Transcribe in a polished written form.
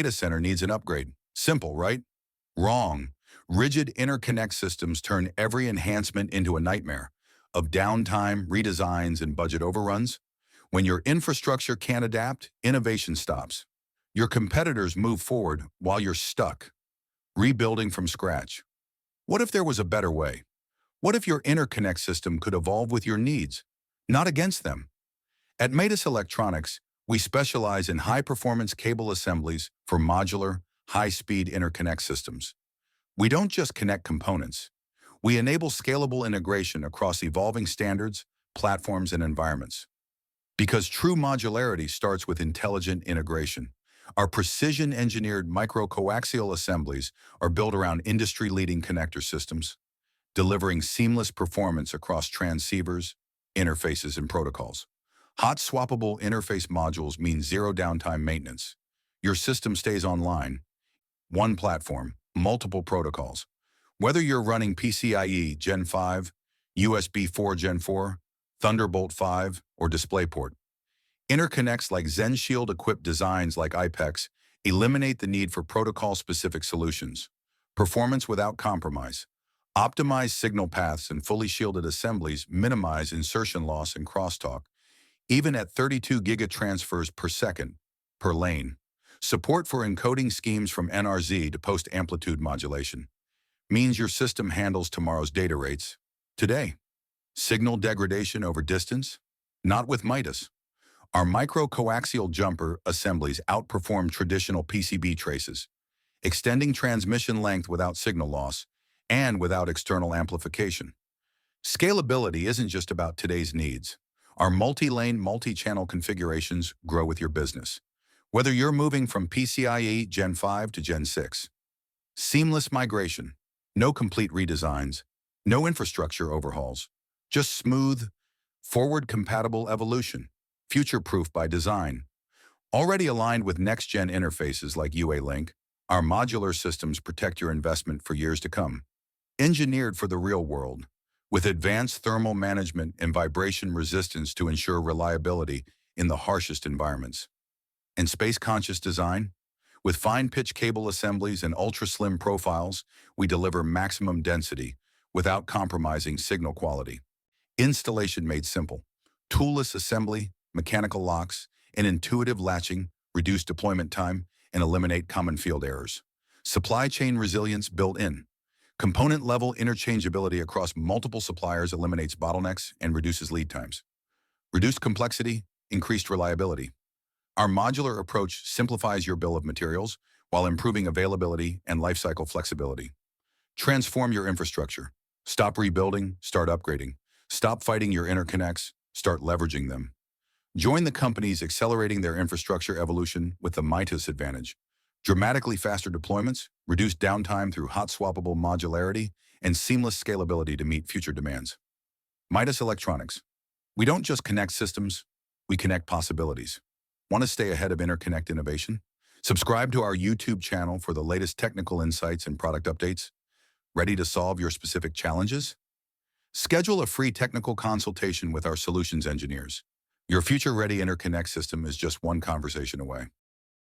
data center needs an upgrade. Simple, right? Wrong. Rigid interconnect systems turn every enhancement into a nightmare of downtime, redesigns, and budget overruns. When your infrastructure can't adapt, innovation stops. Your competitors move forward while you're stuck, rebuilding from scratch. What if there was a better way? What if your interconnect system could evolve with your needs, not against them? At Mitas Electronics, we specialize in high-performance cable assemblies for modular, high-speed interconnect systems. We don't just connect components. We enable scalable integration across evolving standards, platforms, and environments. Because true modularity starts with intelligent integration. Our precision-engineered micro-coaxial assemblies are built around industry-leading connector systems, delivering seamless performance across transceivers, interfaces, and protocols. Hot swappable interface modules mean zero downtime maintenance. Your system stays online. One platform, multiple protocols. Whether you're running PCIe Gen 5, USB 4 Gen 4, Thunderbolt 5, or DisplayPort, interconnects like ZenShield-equipped designs like IPEX eliminate the need for protocol-specific solutions. Performance without compromise. Optimized signal paths and fully shielded assemblies minimize insertion loss and crosstalk, even at 32 gigatransfers per second per lane. Support for encoding schemes from NRZ to post-amplitude modulation means your system handles tomorrow's data rates today. Signal degradation over distance? Not with Mitas. Our micro-coaxial jumper assemblies outperform traditional PCB traces, extending transmission length without signal loss and without external amplification. Scalability isn't just about today's needs. Our multi-lane, multi-channel configurations grow with your business. Whether you're moving from PCIe Gen 5 to Gen 6. Seamless migration. No complete redesigns. No infrastructure overhauls. Just smooth, forward-compatible evolution. Future-proof by design. Already aligned with next-gen interfaces like UA-Link, our modular systems protect your investment for years to come. Engineered for the real world, with advanced thermal management and vibration resistance to ensure reliability in the harshest environments. And space-conscious design, with fine-pitch cable assemblies and ultra-slim profiles, we deliver maximum density without compromising signal quality. Installation made simple. Toolless assembly, mechanical locks, and intuitive latching reduce deployment time and eliminate common field errors. Supply chain resilience built in. Component-level interchangeability across multiple suppliers eliminates bottlenecks and reduces lead times. Reduced complexity, increased reliability. Our modular approach simplifies your bill of materials while improving availability and lifecycle flexibility. Transform your infrastructure. Stop rebuilding, start upgrading. Stop fighting your interconnects, start leveraging them. Join the companies accelerating their infrastructure evolution with the Mitas advantage. Dramatically faster deployments, reduced downtime through hot swappable modularity, and seamless scalability to meet future demands. Mitas Electronics. We don't just connect systems, we connect possibilities. Want to stay ahead of interconnect innovation? Subscribe to our YouTube channel for the latest technical insights and product updates. Ready to solve your specific challenges? Schedule a free technical consultation with our solutions engineers. Your future-ready interconnect system is just one conversation away.